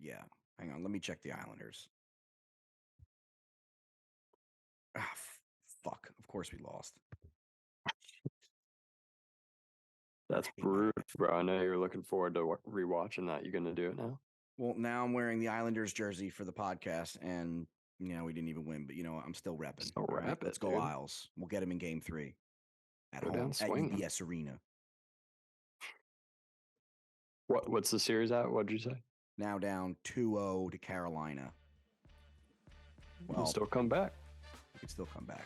Yeah. Hang on. Let me check the Islanders. Ah, fuck. Of course we lost. That's hate my brutal, life. bro. I know you're looking forward to rewatching that. You gonna do it now? Well, now I'm wearing the Islanders jersey for the podcast, and we didn't even win, but I'm still repping. Still All right, rep let's it, go dude. Isles. We'll get him in Game 3 at Go home down at swinging. UBS Arena. What's the series at? What'd you say? Now down 2-0 to Carolina. Well, still come back. We can still come back.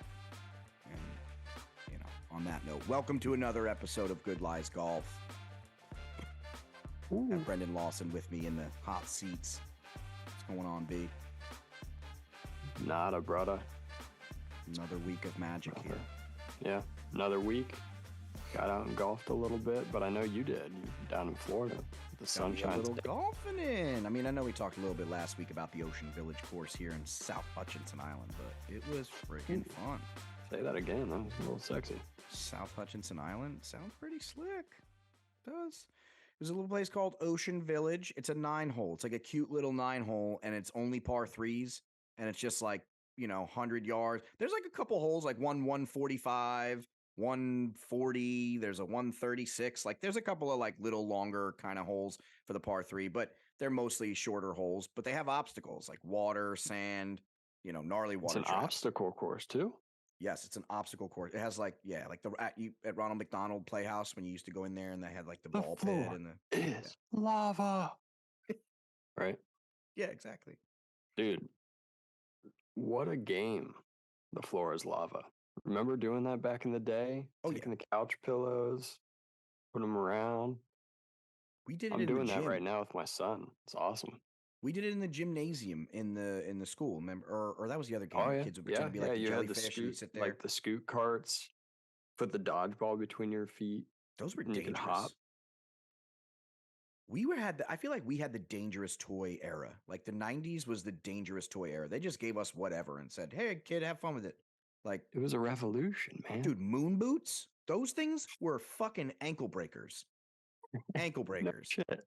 And on that note, welcome to another episode of Good Lies Golf. I have Brendan Lawson with me in the hot seats. What's going on, B? Nada, brother. Another week of magic here. Yeah, another week. Got out and golfed a little bit, but I know you did. You're down in Florida. The sunshine. A little golfing in. I mean, I know we talked a little bit last week about the Ocean Village course here in South Hutchinson Island, but it was freaking fun. Say that again. That was a little sexy. South Hutchinson Island sounds pretty slick. It does. There's a little place called Ocean Village. It's a 9-hole. It's like a cute little 9-hole, and it's only par 3s, and it's just like 100 yards. There's like a couple holes, like 145, 140. There's a 136. Like there's a couple of like little longer kind of holes for the par 3, but they're mostly shorter holes. But they have obstacles like water, sand, gnarly water. It's an obstacle course too. Yes, it's an obstacle course. It has like at Ronald McDonald Playhouse when you used to go in there and they had like the ball pit and is lava. Right? Yeah, exactly. Dude, what a game. The floor is lava. Remember doing that back in the day? Taking the couch pillows, putting them around. We did it. I'm doing that right now with my son. It's awesome. We did it in the gymnasium in the school. Remember, or that was the other game. Oh yeah, Kids would pretend to be like the you jellyfish. had the scoot, sit there. like the scoot carts. Put the dodgeball between your feet. Those were dangerous. You could hop. I feel like we had the dangerous toy era. Like the 90s was the dangerous toy era. They just gave us whatever and said, "Hey, kid, have fun with it." Like it was a revolution, man. Dude, moon boots? Those things were fucking ankle breakers. Ankle breakers. No shit.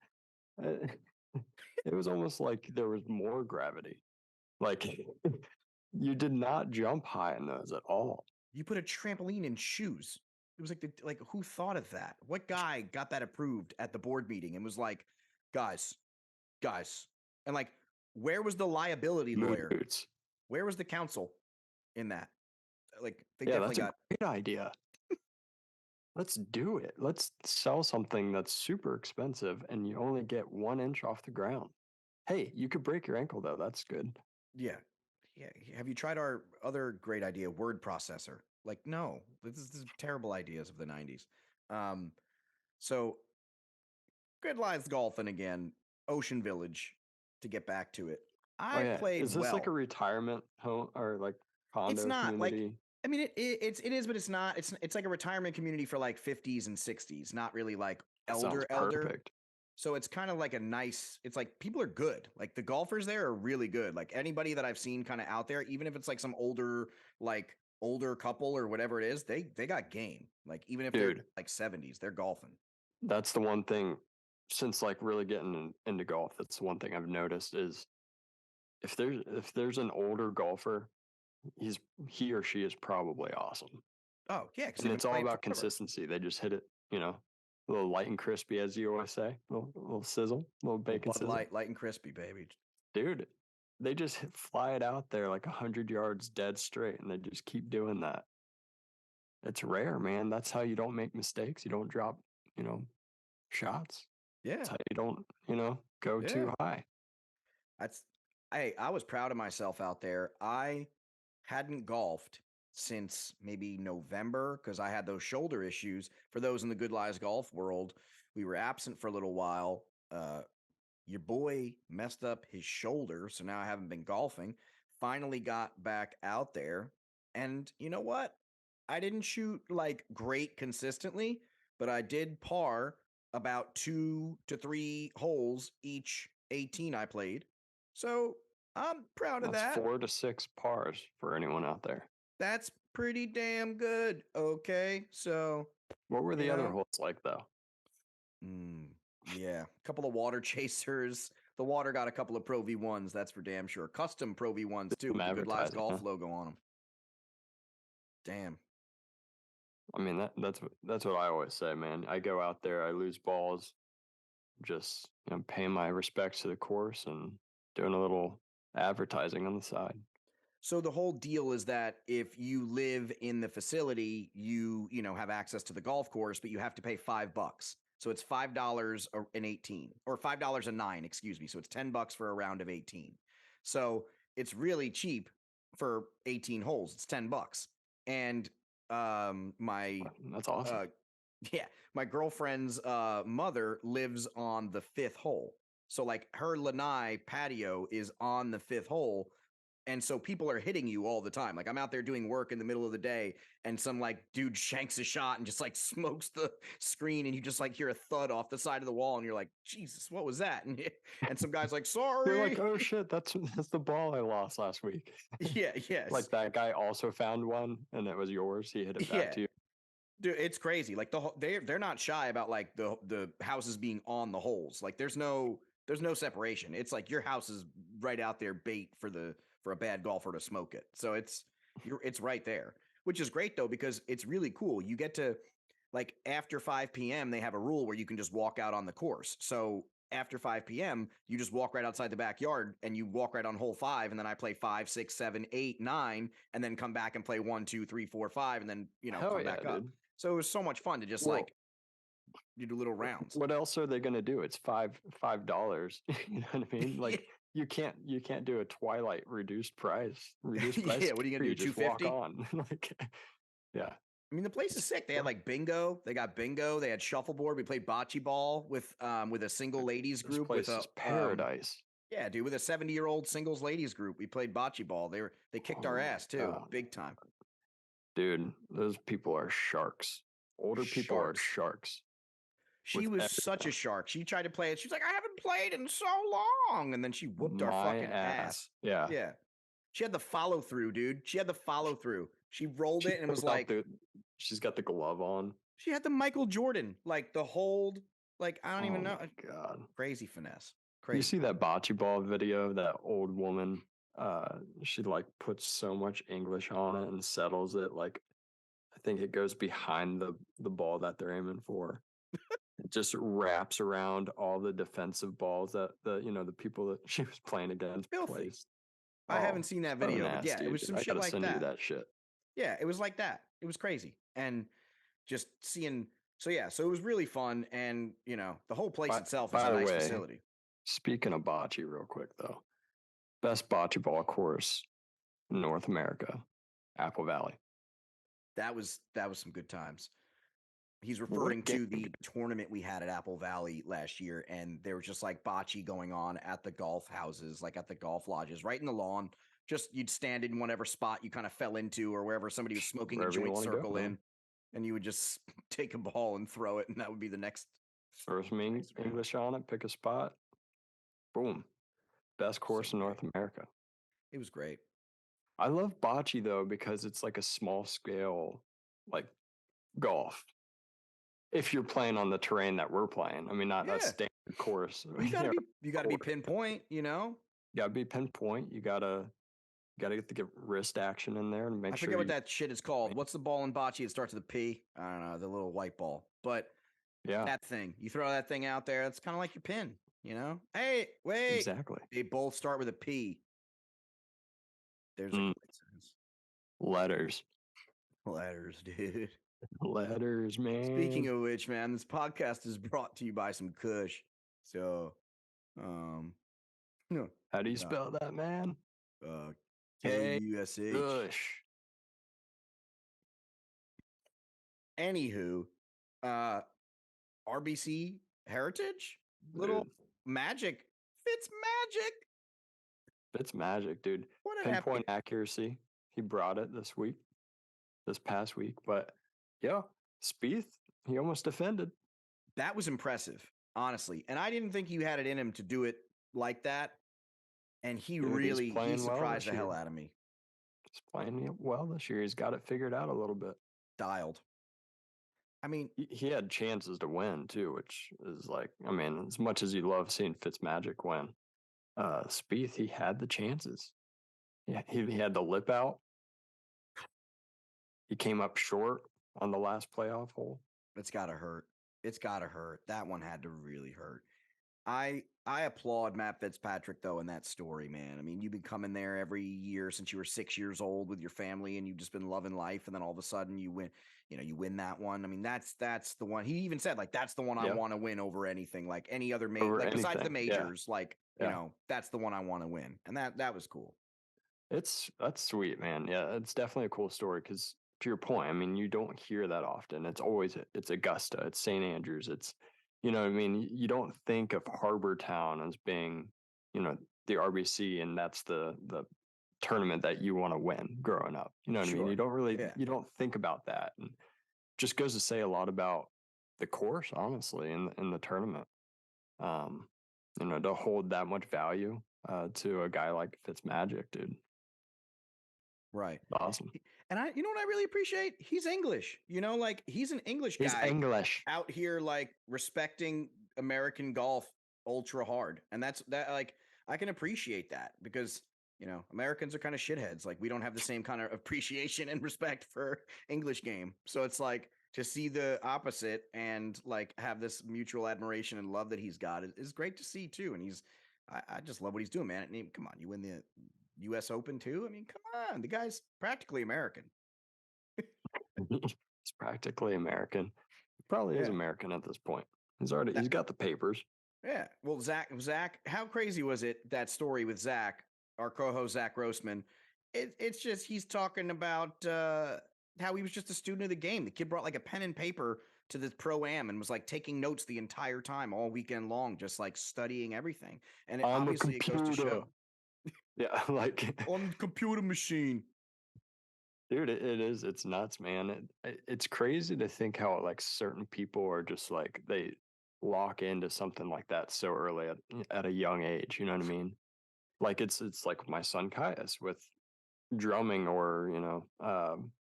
It was almost like there was more gravity. Like you did not jump high in those at all. You put a trampoline in shoes. It was like who thought of that? What guy got that approved at the board meeting and was like, guys, and like, where was the liability lawyer? Boots. Where was the counsel in that? Like, they definitely got a great idea. Let's do it. Let's sell something that's super expensive and you only get 1 inch off the ground. Hey, you could break your ankle though. That's good. Yeah. Have you tried our other great idea, word processor? Like, no, this is terrible ideas of the 90s. So Good Lies Golfing again, Ocean Village, to get back to it. I played Is this like a retirement home or like condo It's not community? like, I mean, it is, but it's not. It's like a retirement community for like 50s and 60s, not really like elder. Perfect. So it's kind of like it's like people are good. Like the golfers there are really good. Like anybody that I've seen kind of out there, even if it's like some older couple or whatever it is, they got game. Like even if they're like 70s, they're golfing. That's the one thing since like really getting into golf. That's one thing I've noticed is if there's an older golfer, he or she is probably awesome. Oh yeah, and it's all about consistency. They just hit it, a little light and crispy, as you always say. A little sizzle, a little bacon sizzle. Light and crispy, baby. Dude, they just fly it out there like 100 yards dead straight, and they just keep doing that. It's rare, man. That's how you don't make mistakes. You don't drop, shots. Yeah. That's how you don't, go too high. I was proud of myself out there. I hadn't golfed since maybe November because I had those shoulder issues. For those in the Good Lies golf world, we were absent for a little while. Your boy messed up his shoulder, so now I haven't been golfing. Finally got back out there, and you know what? I didn't shoot like great consistently, but I did par about 2 to 3 holes each 18 I played. So I'm proud of that. 4 to 6 pars for anyone out there. That's pretty damn good. Okay, so what were the other holes like though? Yeah, a couple of water chasers, the water got a couple of Pro V1s. That's for damn sure. Custom Pro V1s too, Some with the Good Lies advertising, Golf huh? logo on them. Damn. I mean, that's what I always say, man. I go out there, I lose balls, just paying my respects to the course and doing a little advertising on the side. So the whole deal is that if you live in the facility, you know have access to the golf course, but you have to pay $5. So it's $5 an 18 or $5 a 9, excuse me. So it's $10 for a round of 18. So it's really cheap for 18 holes. It's $10. And my That's awesome. yeah, my girlfriend's mother lives on the fifth hole. So like her lanai patio is on the fifth hole. And so people are hitting you all the time. Like I'm out there doing work in the middle of the day and some like dude shanks a shot and just like smokes the screen and you just like hear a thud off the side of the wall and you're like, Jesus, what was that? And some guy's like, You're like, sorry. oh shit, that's the ball I lost last week. Yeah, yes. Like that guy also found one and it was yours. He hit it back Yeah. to you. Dude, it's crazy. Like they're not shy about like the houses being on the holes. Like there's no separation. It's like your house is right out there bait for a bad golfer to smoke it. So it's right there, which is great though because it's really cool. You get to like after 5 p.m. they have a rule where you can just walk out on the course. So after 5 p.m. you just walk right outside the backyard and you walk right on hole 5 and then I play 5, 6, 7, 8, 9 and then come back and play 1, 2, 3, 4, 5 and then Hell come yeah, back up. dude. So it was so much fun to just Well, like you do little rounds. what else are they gonna do? It's $5. You know what I mean? Like you can't do a Twilight reduced price. Reduced price. Yeah, what are you gonna do? You just walk 250? on. Like, yeah. I mean, the place is sick. They had like bingo. They got bingo. They had shuffleboard. We played bocce ball with a single ladies This group place with a is paradise. yeah, dude, with a 70-year-old singles ladies group. We played bocce ball. They kicked Oh our my ass too, God. big time. Dude, those people are sharks. Older people are Sharks. sharks. She with was such a everything. shark. She tried to play it. She was like, I haven't played in so long. And then she whooped our My fucking ass. Yeah. Yeah. She had the follow through, dude. She had the follow through. She rolled it and was pulled out like, she's got the glove on. she had the Michael Jordan, like the hold. Like, I don't even Oh know. my God. Crazy finesse. You Crazy. see that bocce ball video, that old woman, she like puts so much English on it and settles it. Like, I think it goes behind the ball that they're aiming for. It just wraps around all the defensive balls that the people that she was playing against Filthy. placed. I haven't seen that so video, but yeah, nasty, it was dude. some I shit gotta like send you that. that shit. Yeah, it was like that. It was crazy. And just seeing, so yeah, so it was really fun. And, the whole place itself is By a the nice way, facility. speaking of bocce, real quick though, best bocce ball course in North America, Apple Valley. That was some good times. He's What referring to game? the tournament we had at Apple Valley last year, and there was just like bocce going on at the golf houses, like at the golf lodges, right in the lawn. Just you'd stand in whatever spot you kind of fell into, or wherever somebody was smoking a Wherever you joint want to go, circle man. in, and you would just take a ball and throw it, and that would be the next. Throw some English on it, pick a spot, boom. Best course So in North great. America. It was great. I love bocce though because it's like a small scale, like golf. If you're playing on the terrain that we're playing, I mean, not Yeah, standard course. you gotta be course. pinpoint. You gotta be pinpoint. You gotta get the wrist action in there and make I sure. forget what that shit is called. What's the ball in bocce? It starts with a P. I don't know, the little white ball. But Yeah, that thing, you throw that thing out there. It's kind of like your pin. Hey, wait. exactly. They both start with a P. There's a coincidence. Letters, dude. letters, man. Speaking of which, man, this podcast is brought to you by some Kush. So, how do you spell that, man? Kush. Kush. Anywho, RBC Heritage, little magic. It's magic, dude. What a Pinpoint accuracy. He brought it this past week. But yeah, Spieth, he almost defended. That was impressive, honestly. And I didn't think you had it in him to do it like that. And he surprised the hell out of me. He's playing well this year. He's got it figured out a little bit. Dialed. I mean, he had chances to win too, which is like, I mean, as much as you love seeing Fitzmagic win, Spieth, he had the chances. Yeah, he had the lip out. He came up short on the last playoff hole. It's gotta hurt. It's gotta hurt. That one had to really hurt. I applaud Matt Fitzpatrick though in that story, man. I mean, you've been coming there every year since you were 6 years old with your family, and you've just been loving life. And then all of a sudden, you win. You win that one. I mean, that's the one. He even said like that's the one I Yeah, want to win over anything, like any other over like besides the anything. Yeah, majors. Like yeah. that's the one I want to win, and that was cool. That's sweet, man. Yeah, it's definitely a cool story because to your point, I mean, you don't hear that often. It's always it's Augusta, it's St. Andrews, it's what I mean. You don't think of Harbor Town as being, the RBC, and that's the tournament that you want to win growing up. You know what I mean? Sure. Yeah. You don't think about that, and just goes to say a lot about the course, honestly, in the tournament. Um, to hold that much value to a guy like Fitzmagic, dude. Right. Awesome. And you know what I really appreciate? He's English. Like he's an English He's guy English. out here, like respecting American golf ultra hard. And that's that, like, I can appreciate that because, Americans are kind of shitheads. Like, we don't have the same kind of appreciation and respect for English game. So it's like to see the opposite and like have this mutual admiration and love that he's got is great to see too. And I just love what he's doing, man. Come on, you win the U.S. Open too. I mean, come on, the guy's practically American. He's practically American. He probably is Yeah. American at this point. He's got the papers. Yeah. Well, Zach, how crazy was it, that story with Zach, our co-host Zach Grossman? It's just he's talking about how he was just a student of the game. The kid brought like a pen and paper to the pro-am and was like taking notes the entire time, all weekend long, just like studying everything. And On the obviously it goes to computer. show Yeah, like on the computer machine. dude, it is. It's nuts, man. It's crazy to think how like certain people are just like they lock into something like that so early at a young age. You know what I mean? Like it's like my son Caius with drumming or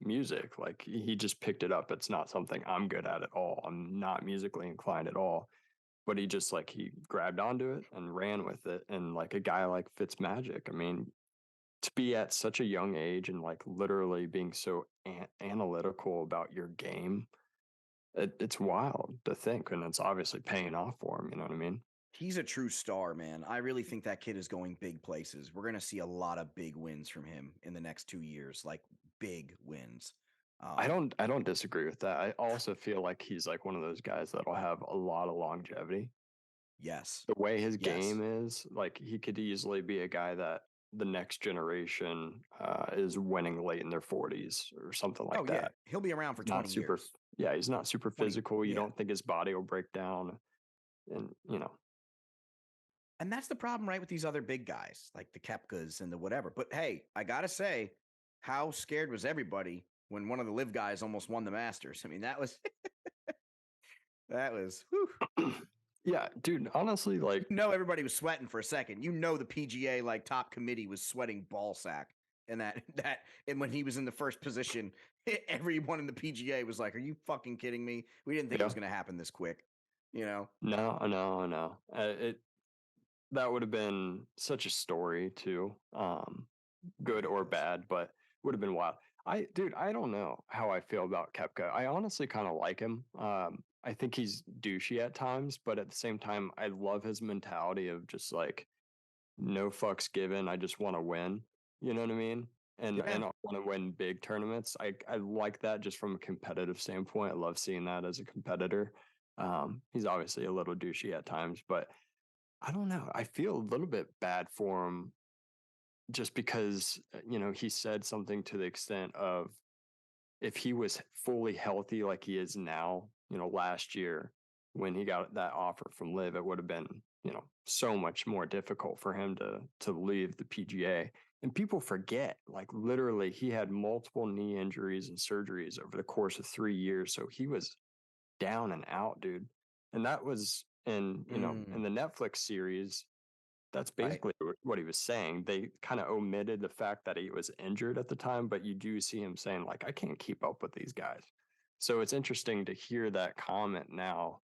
music. Like he just picked it up. It's not something I'm good at all. I'm not musically inclined at all. But he just like he grabbed onto it and ran with it. And like a guy like Fitzmagic, I mean, to be at such a young age and like literally being so analytical about your game, it's wild to think, and it's obviously paying off for him. You know what I mean? He's a true star, man. I really think that kid is going big places. We're going to see a lot of big wins from him in the next 2 years, like big wins. I don't disagree with that. I also feel like he's like one of those guys that'll have a lot of longevity. Yes. The way his Yes. game is, like he could easily be a guy that the next generation is winning late in their 40s or something like Oh, yeah. that. He'll be around for Not 20 super. years. Yeah, he's not super 20. physical. You Yeah. don't think his body will break down, and And that's the problem, right, with these other big guys like the Kepkas and the whatever. But hey, I got to say, how scared was everybody when one of the live guys almost won the Masters? I mean, that was, that was, whew. yeah, dude. Honestly, like Everybody was sweating for a second. The PGA like top committee was sweating ball sack. And and when he was in the first position, everyone in the PGA was like, "Are you fucking kidding me? We didn't think it yeah, was going to happen this quick." no. It that would have been such a story too, good or bad, but would have been wild. Dude, I don't know how I feel about Kepka. I honestly kind of like him. I think he's douchey at times, but at the same time, I love his mentality of just like no fucks given. I just want to win. You know what I mean? Yeah. And I want to win big tournaments. I like that just from a competitive standpoint. I love seeing that as a competitor. He's obviously a little douchey at times, but I don't know. I feel a little bit bad for him just because, he said something to the extent of if he was fully healthy like he is now, last year when he got that offer from Liv, it would have been, so much more difficult for him to leave the PGA. And people forget, like literally, he had multiple knee injuries and surgeries over the course of 3 years. So he was down and out, dude. And that was in the Netflix series. That's Right. basically what he was saying. They kind of omitted the fact that he was injured at the time, but you do see him saying, like, I can't keep up with these guys. So it's interesting to hear that comment now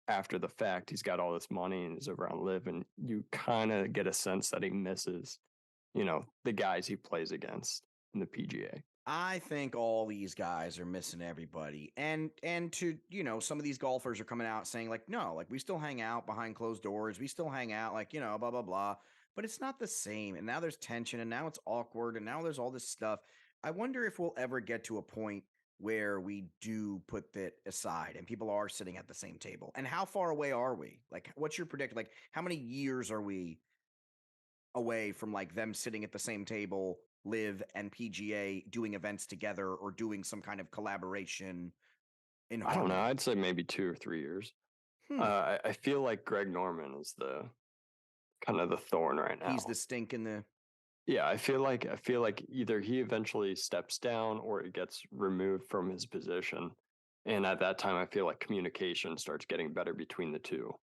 after the fact, he's got all this money and is over on Live, and you kind of get a sense that he misses, the guys he plays against in the PGA. I think all these guys are missing everybody. And to, some of these golfers are coming out saying like, no, like we still hang out behind closed doors. We still hang out like, blah, blah, blah. But it's not the same. And now there's tension and now it's awkward and now there's all this stuff. I wonder if we'll ever get to a point where we do put that aside and people are sitting at the same table. And how far away are we? Like, what's your prediction? Like, how many years are we away from like them sitting at the same table, Live and PGA doing events together or doing some kind of collaboration in I don't know. harmony? I'd say maybe 2 or 3 years. Hmm. I feel like Greg Norman is the kind of the thorn right now. He's the stink in the. Yeah, I feel like either he eventually steps down or it gets removed from his position. And at that time I feel like communication starts getting better between the two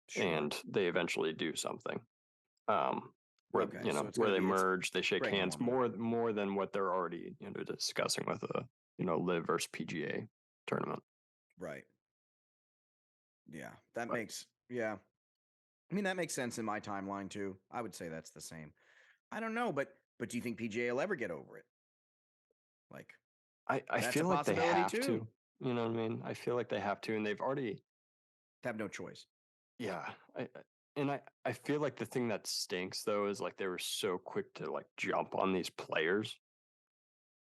Sure. and they eventually do something. Where Okay, so it's where gonna they be it's merge, they shake Greg hands Norman. more than what they're already discussing with a Live versus PGA tournament. Right. Yeah. That But makes yeah. I mean that makes sense in my timeline too. I would say that's the same. I don't know, but do you think PGA will ever get over it? Like I that's a feel like they possibility have too. to. You know what I mean? I feel like they have to, and they've already. Have no choice. Yeah, and I feel like the thing that stinks though is like they were so quick to like jump on these players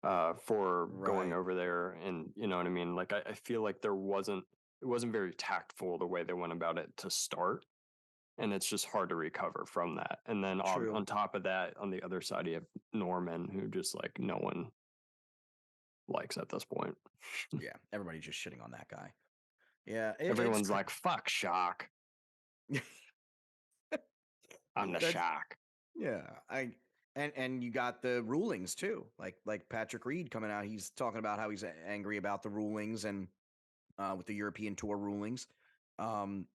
for going Right. over there, and you know what I mean. Like I feel like it wasn't very tactful the way they went about it to start, and it's just hard to recover from that. And then True. on top of that, on the other side, you have Norman, who just like no one likes at this point. Yeah. Everybody's just shitting on that guy. Yeah. Everyone's like, "Fuck Shock, I'm the That's Shock." yeah. And you got the rulings too. Like Patrick Reed coming out, he's talking about how he's angry about the rulings and with the European Tour rulings. Um,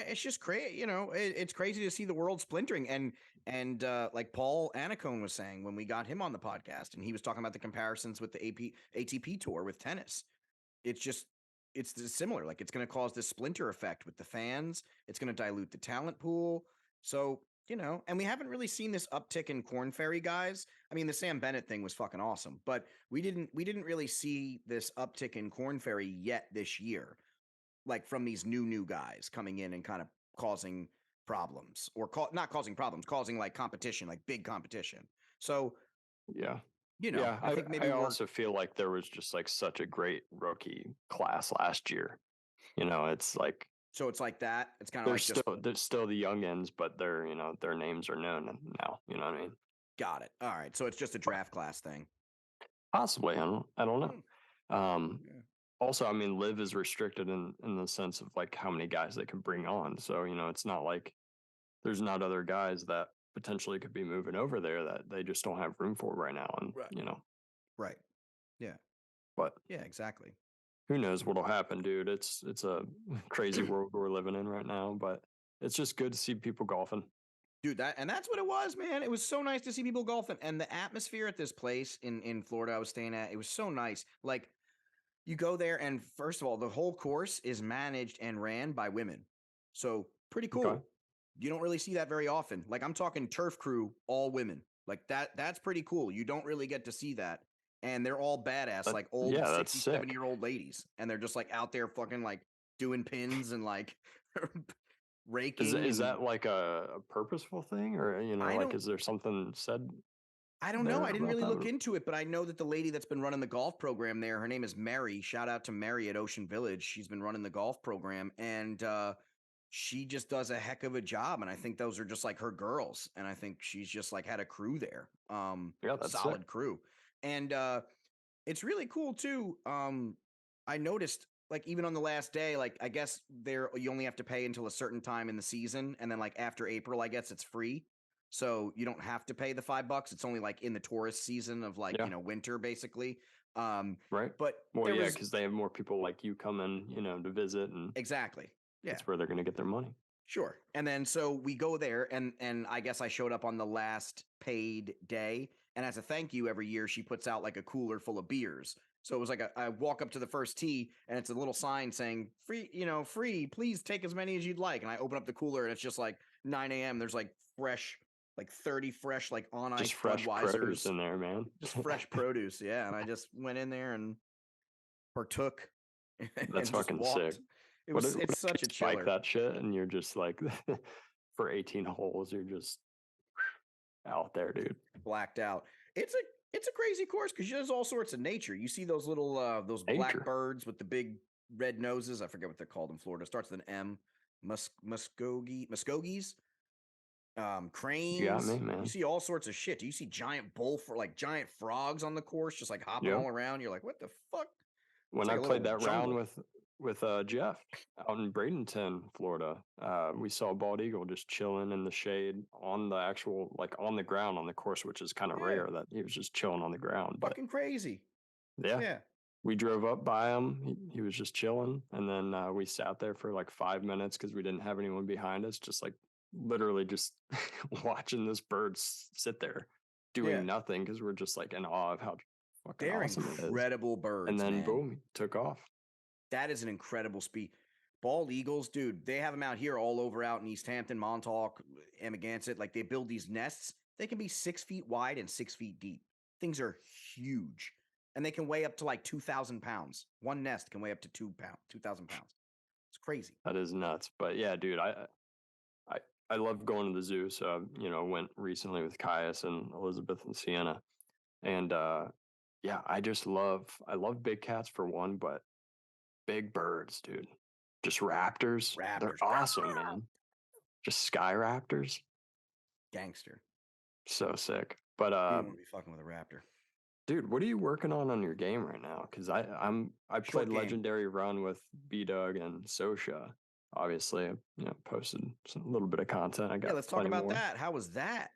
it's just crazy. It's crazy to see the world splintering. And like Paul Anacone was saying when we got him on the podcast, and he was talking about the comparisons with the ATP Tour with tennis. It's just similar. Like it's going to cause this splinter effect with the fans. It's going to dilute the talent pool. So and we haven't really seen this uptick in Corn Ferry guys. I mean, the Sam Bennett thing was fucking awesome, but we didn't really see this uptick in Corn Ferry yet this year, like from these new guys coming in and kind of causing problems or not causing problems, causing like competition, like big competition. So Yeah. Yeah, I think maybe I we're also feel like there was just like such a great rookie class last year. It's like so it's like that. It's kind of like just there's still the youngins, but their names are known now. You know what I mean? got it. All right, so it's just a But draft class thing. possibly, I don't know. Hmm, Um, yeah. Also, I mean, Live is restricted in the sense of like how many guys they can bring on. So it's not like there's not other guys that potentially could be moving over there that they just don't have room for right now. And Right. Right. Yeah. but Yeah. Exactly. who knows what'll happen, dude? It's a crazy world we're living in right now, but it's just good to see people golfing. Dude, that's what it was, man. It was so nice to see people golfing, and the atmosphere at this place in Florida I was staying at. It was so nice. Like you go there, and first of all, the whole course is managed and ran by women, so pretty Okay. cool. You don't really see that very often. Like I'm talking turf crew, all women. Like that's pretty cool. You don't really get to see that. And they're all badass, like old Yeah, that's 60, sick. 70-year-old ladies. And they're just like out there fucking like doing pins and like raking Is and that like a purposeful thing, or I like don't is there something said I don't know. there I didn't about really that? look into it, but I know that the lady that's been running the golf program there, her name is Mary. Shout out to Mary at Ocean Village. She's been running the golf program and she just does a heck of a job. And I think those are just like her girls. And I think she's just like had a crew there. Yeah, that's sick. Solid crew. And it's really cool too. I noticed like even on the last day, like I guess there you only have to pay until a certain time in the season, and then like after April, I guess it's free. So you don't have to pay the $5. It's only like in the tourist season of like, Yeah, winter basically. Um, right. but Well, there yeah, was because they have more people like you coming, to visit, and exactly. Yeah. that's where they're going to get their money. Sure. And then so we go there and I guess I showed up on the last paid day And as a thank you, every year she puts out like a cooler full of beers. So it was like I walk up to the first tee and it's a little sign saying free, free, please take as many as you'd like. And I open up the cooler and it's just like 9 a.m. There's like fresh, like 30 fresh, like on Just ice fresh produce Budweisers, in there, man. just fresh produce. Yeah. And I just went in there and partook That's and just fucking sick. walked. It's What if such you a spike chiller. that shit and you're just like for 18 holes, you're just out there, dude. Blacked out. It's a crazy course because there's all sorts of nature. You see those little those black Nature. birds with the big red noses. I forget what they're called in Florida. It starts with an M. Muskogees, You got cranes. me, You man. see all sorts of shit. You see giant giant frogs on the course, just like hopping Yep. all around. You're like, what the fuck? It's When like I a played little that round jungle. with Jeff out in Bradenton, Florida, we saw a bald eagle just chilling in the shade on the actual like on the ground on the course, which is kind of Yeah, rare that he was just chilling on the ground. But fucking crazy. yeah, Yeah. we drove up by him. He was just chilling, and then we sat there for like 5 minutes because we didn't have anyone behind us, just like literally just watching this bird sit there Yeah. doing nothing because we're just like in awe of how fucking They're awesome it is. incredible And birds, then man. boom, he took off. That is an incredible speed. Bald eagles, dude, they have them out here all over out in East Hampton, Montauk, Amagansett. Like they build these nests. They can be 6 feet wide and 6 feet deep. Things are huge. And they can weigh up to like 2,000 pounds. One nest can weigh up to 2,000 pounds. It's crazy. That is nuts. But yeah, dude, I I love going to the zoo. So went recently with Caius and Elizabeth and Sienna, and yeah, I love big cats for one, but big birds, dude, just raptors, they're Raptors. awesome, man. Just sky raptors, Gangster. so sick. But You don't want to be fucking with a raptor. dude, what are you working on your game right now? Because I played Short game. Legendary Run with B Doug and Sosha. Obviously, posted a little bit of content. I Yeah, got let's talk plenty about more. that. How was that?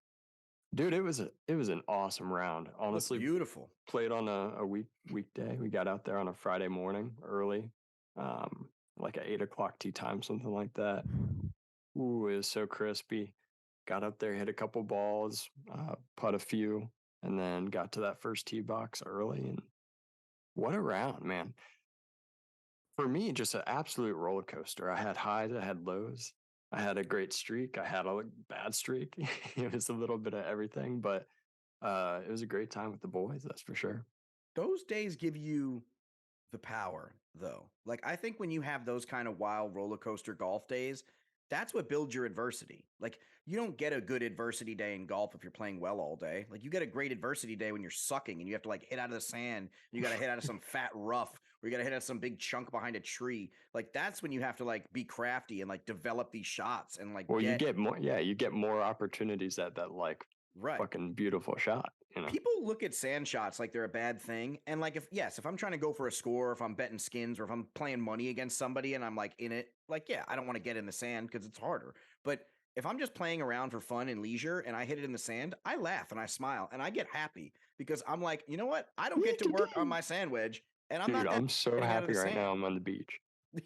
Dude, it was an awesome round. Looked Honestly, beautiful. played on a weekday. We got out there on a Friday morning early, like at 8 o'clock tee time, something like that. Ooh, it was so crispy. Got up there, hit a couple balls, putt a few, and then got to that first tee box early. And what a round, man! For me, just an absolute roller coaster. I had highs, I had lows. I had a great streak. I had a bad streak. It was a little bit of everything, but it was a great time with the boys, that's for sure. Those days give you the power, though. Like, I think when you have those kind of wild roller coaster golf days, that's what builds your adversity. Like, you don't get a good adversity day in golf if you're playing well all day. Like, you get a great adversity day when you're sucking and you have to like hit out of the sand. You got to hit out of some fat rough, or you got to hit out of some big chunk behind a tree. Like, that's when you have to like be crafty and like develop these shots and like Well, you get get more, yeah, you get more opportunities at that like right. fucking beautiful shot, People look at sand shots like they're a bad thing. And like, if I'm trying to go for a score, if I'm betting skins, or if I'm playing money against somebody and I'm like in it, like, yeah, I don't want to get in the sand because it's harder. But if I'm just playing around for fun and leisure and I hit it in the sand, I laugh and I smile and I get happy because I'm like, you know what? I don't get to work on my sand wedge and I'm Dude, not that I'm so getting out of happy the right now sand. I'm on the beach.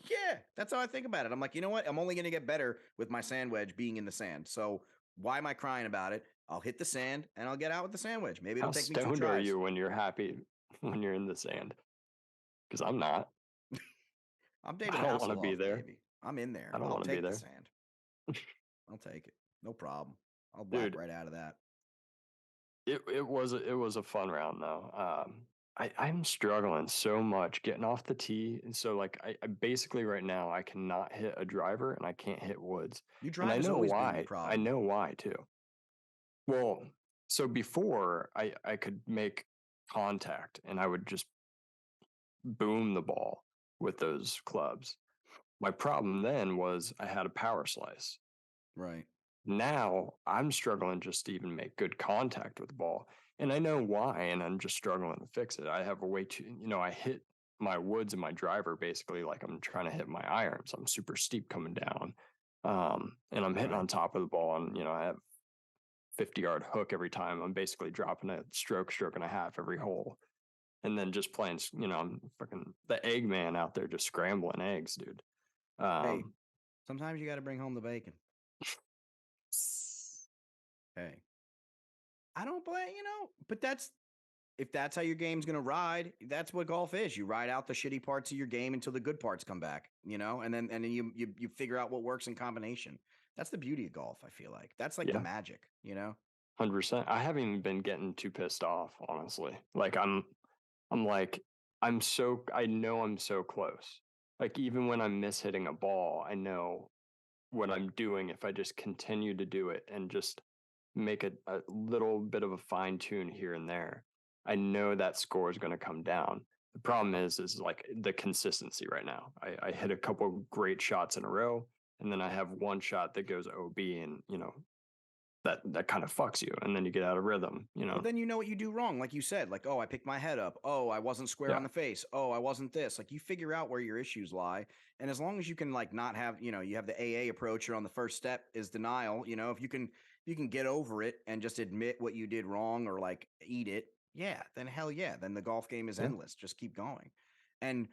Yeah, that's how I think about it. I'm like, you know what? I'm only going to get better with my sand wedge being in the sand. So why am I crying about it? I'll hit the sand and I'll get out with the sandwich. Maybe How it'll take me 2 stoned are tries. you when you're happy when you're in the sand? Because I'm not. I'm David I don't want to Hasselhoff, be there. baby. I'm in there. I don't I'll want to be take the there. sand. I'll take it. No problem. I'll whack Dude, right out of that. it was a fun round though. I'm struggling so much getting off the tee, and so like I basically right now I cannot hit a driver and I can't hit woods, Your and I drive has know always been your why. I problem. know why too. Well, so before I could make contact and I would just boom the ball with those clubs. My problem then was I had a power slice. Right. Now I'm struggling just to even make good contact with the ball. And I know why, and I'm just struggling to fix it. I have a way too, I hit my woods and my driver basically like I'm trying to hit my irons. I'm super steep coming down. And I'm hitting Right. on top of the ball, and I have 50-yard hook every time. I'm basically dropping a stroke and a half every hole. And then just playing, I'm fucking the Eggman out there just scrambling eggs, dude. Hey, sometimes you got to bring home the bacon. Hey, I don't blame, but if that's how your game's going to ride, that's what golf is. You ride out the shitty parts of your game until the good parts come back, and then you figure out what works in combination. That's the beauty of golf, I feel like. That's like the Yeah, magic. 100%. I haven't even been getting too pissed off, honestly. Like I'm like, I know I'm so close. Like even when I'm mishitting a ball, I know what I'm doing if I just continue to do it and just make a little bit of a fine tune here and there. I know that score is going to come down. The problem is like the consistency right now. I hit a couple great shots in a row, and then I have one shot that goes OB, and that kind of fucks you, and then you get out of rhythm. Well, then you know what you do wrong. Like you said, like, oh, I picked my head up. Oh, I wasn't square Yeah, on the face. Oh, I wasn't this. Like you figure out where your issues lie. And as long as you can like not have, you have the AA approach or on the first step is denial, if you can get over it and just admit what you did wrong or like eat it, yeah, then hell yeah. Then the golf game is yeah, endless. Just keep going. And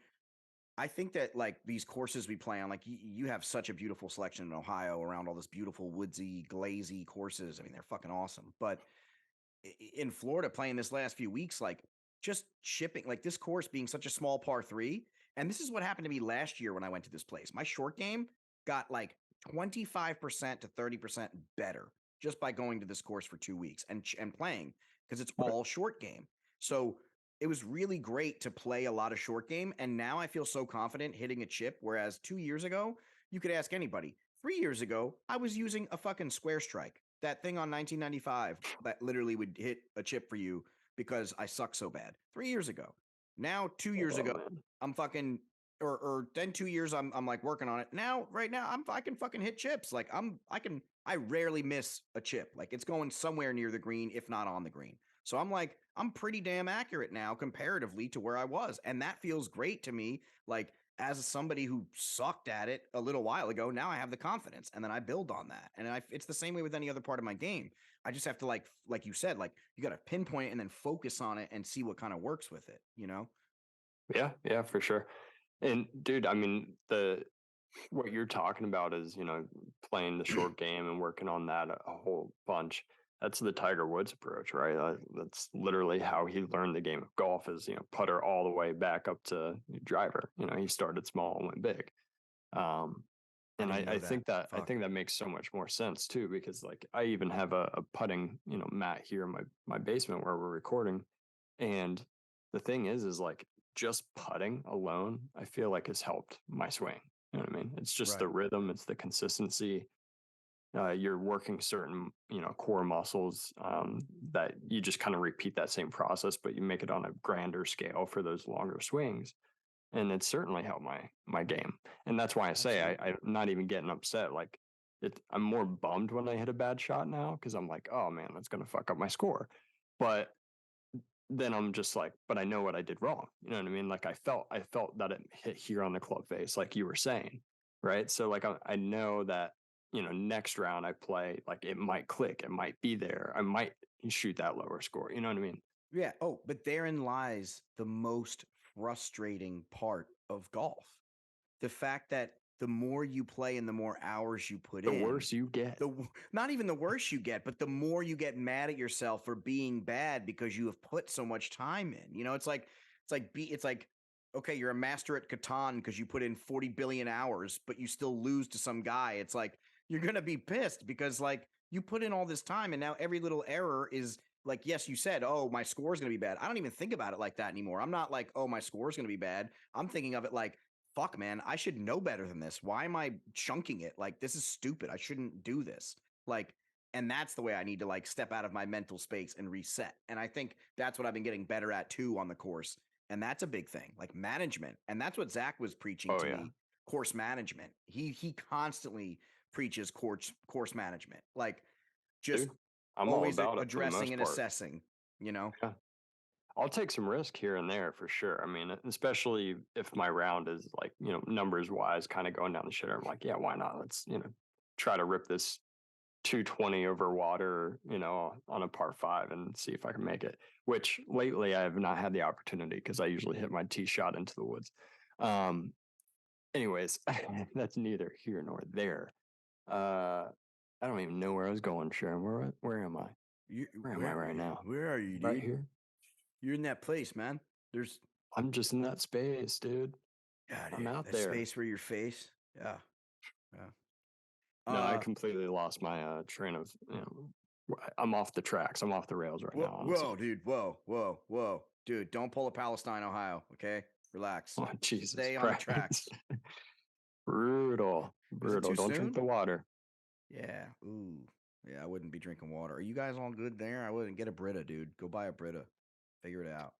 I think that like these courses we play on, like you have such a beautiful selection in Ohio around all this beautiful woodsy, glazy courses. I mean, they're fucking awesome. But in Florida playing this last few weeks, like just shipping, like this course being such a small par three. And this is what happened to me last year when I went to this place. My short game got like 25% to 30% better just by going to this course for 2 weeks and playing because it's right. all short game. So it was really great to play a lot of short game. And now I feel so confident hitting a chip. Whereas 2 years ago, you could ask anybody. 3 years ago, I was using a fucking square strike, that thing on 1995 that literally would hit a chip for you because I suck so bad. 3 years ago. Now, 2 years Oh ago, man, I'm fucking or then 2 years I'm like working on it. Now, right now, I can fucking hit chips. Like I rarely miss a chip. Like it's going somewhere near the green, if not on the green. So I'm like, I'm pretty damn accurate now comparatively to where I was. And that feels great to me. Like as somebody who sucked at it a little while ago, now I have the confidence and then I build on that. And it's the same way with any other part of my game. I just have to like you said, like you got to pinpoint it and then focus on it and see what kind of works with it. yeah, yeah, for sure. And dude, I mean, the what you're talking about is, playing the short game and working on that a whole bunch. That's the Tiger Woods approach, right? That's literally how he learned the game of golf is, putter all the way back up to driver. He started small and went big. Um, I and didn't I know that. think that I Fuck. think that makes so much more sense too, because like I even have a putting, mat here in my basement where we're recording. And the thing is like just putting alone, I feel like has helped my swing. You know what I mean? It's just the Right. rhythm, it's the consistency. You're working certain, core muscles that you just kind of repeat that same process, but you make it on a grander scale for those longer swings. And it's certainly helped my game. And that's why I say Absolutely. I'm not even getting upset. Like I'm more bummed when I hit a bad shot now because I'm like, oh man, that's gonna fuck up my score. But then I'm just like, but I know what I did wrong. You know what I mean? Like I felt that it hit here on the club face, like you were saying, right? So like I know that next round I play, like it might click, it might be there, I might shoot that lower score. You know what I mean? Yeah. Oh, but therein lies the most frustrating part of golf. The fact that the more you play and the more hours you put The in, worse you get. not even the worse you get, but the more you get mad at yourself for being bad because you have put so much time in. It's like okay, you're a master at Catan because you put in 40 billion hours, but you still lose to some guy. It's like you're gonna be pissed because like you put in all this time and now every little error is like, yes, you said, oh, my score is gonna be bad. I don't even think about it like that anymore. I'm not like, oh, my score is gonna be bad. I'm thinking of it like, fuck, man, I should know better than this. Why am I chunking it? Like, this is stupid. I shouldn't do this. Like, and that's the way I need to like step out of my mental space and reset. And I think that's what I've been getting better at too on the course. And that's a big thing, like management. And that's what Zach was preaching Oh to yeah, me, course management. He constantly preaches course management, like just dude, I'm all always about it for the addressing most and part. assessing. Yeah. I'll take some risk here and there for sure. I mean, especially if my round is like, numbers wise, kind of going down the shitter. I'm like, yeah, why not? Let's, try to rip this 220 over water, on a par five and see if I can make it. Which lately I have not had the opportunity because I usually hit my tee shot into the woods. Um, anyways, that's neither here nor there. Uh, I don't even know where I was going, Sharon. Where am I? Where am I right now? Where are you, dude? Right here. You're in that place, man. There's I'm just in that space, dude. I'm out that there. space where your face. Yeah. Yeah. No, I completely lost my train of. I'm off the tracks. I'm off the rails right now. Honestly. Whoa, dude. Whoa. Dude, don't pull a Palestine, Ohio. Okay? Relax. Oh, Jesus Stay on the Christ. tracks. Brutal. Don't soon? drink the water. Yeah. Ooh. Yeah, I wouldn't be drinking water. Are you guys all good there? I wouldn't get a Brita, dude. Go buy a Brita. Figure it out.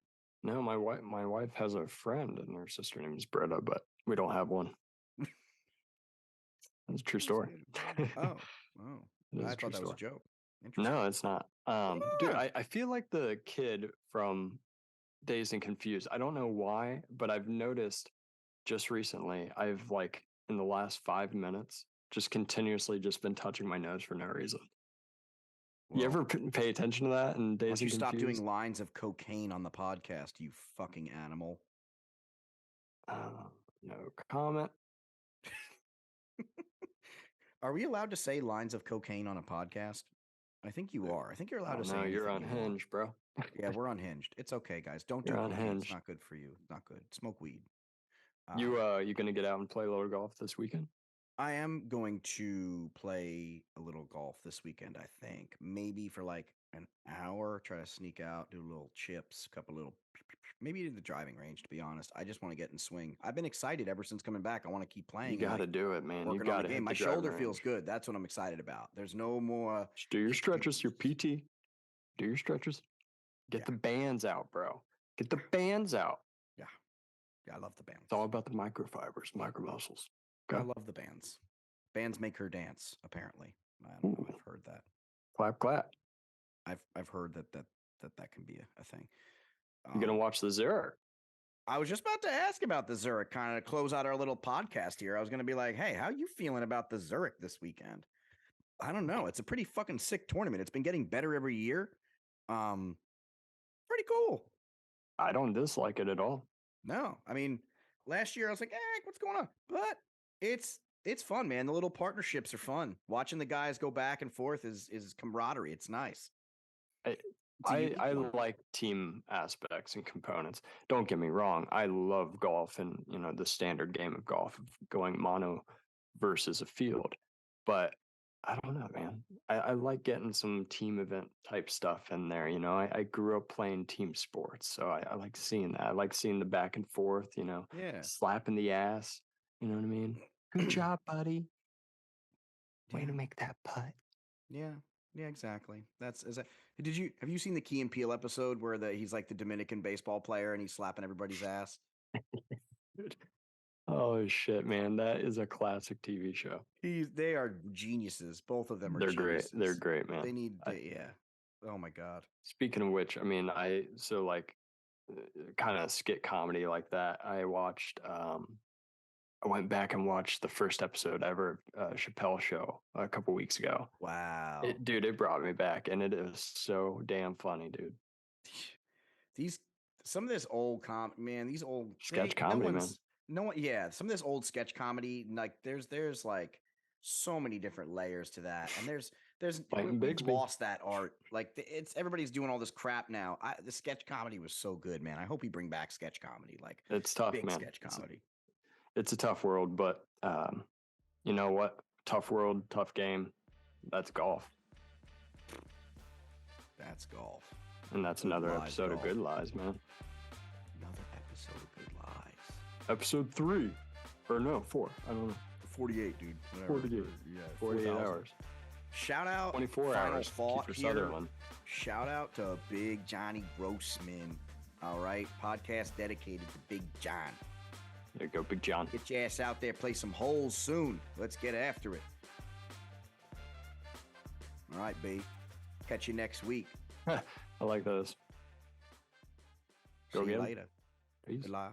No, my wife has a friend and her sister name is Britta, but we don't have one. That's a true story. Oh. I thought that was a joke. No, it's not. Dude, I feel like the kid from Dazed and Confused. I don't know why, but I've noticed just recently, I've like in the last 5 minutes, just continuously just been touching my nose for no reason. You ever pay attention to that? And Dazed and Confused? Stop doing lines of cocaine on the podcast, you fucking animal. No comment. Are we allowed to say lines of cocaine on a podcast? I think you are. I think you're allowed to say. No, you're unhinged, bro. Yeah, we're unhinged. It's okay, guys. Don't do cocaine. It's not good for you. It's not good. Smoke weed. You gonna get out and play a little golf this weekend? I am going to play a little golf this weekend, I think. Maybe for like an hour, try to sneak out, do little chips, couple little, maybe to the driving range, to be honest. I just want to get in swing. I've been excited ever since coming back. I want to keep playing. You got to do it, man. You got to. My shoulder feels good. That's what I'm excited about. There's no more. Just do your stretches, your PT. Do your stretches. Get the bands out, bro. Get the bands out. Yeah. I love the bands. It's all about the microfibers, micromuscles. I love the bands. Bands make her dance, apparently. I don't know. I've heard that. Clap, clap. I've heard that can be a thing. You're gonna watch the Zurich. I was just about to ask about the Zurich, kind of close out our little podcast here. I was gonna be like, hey, how you feeling about the Zurich this weekend? I don't know. It's a pretty fucking sick tournament. It's been getting better every year. Pretty cool. I don't dislike it at all. No, I mean, last year I was like, what's going on? But it's fun, man. The little partnerships are fun. Watching the guys go back and forth is camaraderie. It's nice. I like team aspects and components. Don't get me wrong. I love golf and the standard game of golf, going mono versus a field. But I don't know, man. I like getting some team event type stuff in there. I grew up playing team sports, so I like seeing that. I like seeing the back and forth, slapping the ass. You know what I mean? Good job, buddy. Way to make that putt. Yeah, exactly. Have you seen the Key and Peele episode where he's like the Dominican baseball player and he's slapping everybody's ass? Oh shit, man. That is a classic TV show. They are geniuses. Both of them are geniuses. They're great, man. They need oh my God. Speaking of which, I mean, kind of skit comedy like that. I went back and watched the first episode ever Chappelle Show a couple weeks ago. Wow. It brought me back, and it is so damn funny, dude. Some of this old these old sketch comedy, man. Some of this old sketch comedy, like there's like so many different layers to that, and we've lost that art. Like everybody's doing all this crap now. The sketch comedy was so good, man. I hope we bring back sketch comedy. Like it's tough, big man. Sketch comedy. It's a tough world, but you know what? Tough world, tough game. That's golf. That's golf. And that's another episode of Good Lies, man. Another episode of Good Lies. Episode 3. Or no, 4. I don't know. 48, dude. Whatever. 48. Yeah, 48 hours. Shout out. 24 hours. Thought Kiefer here. Sutherland. Shout out to Big Johnny Grossman. All right. Podcast dedicated to Big John. There you go, Big John. Get your ass out there, play some holes soon. Let's get after it. All right, B. Catch you next week. I like those. See you later. Peace. Good lies.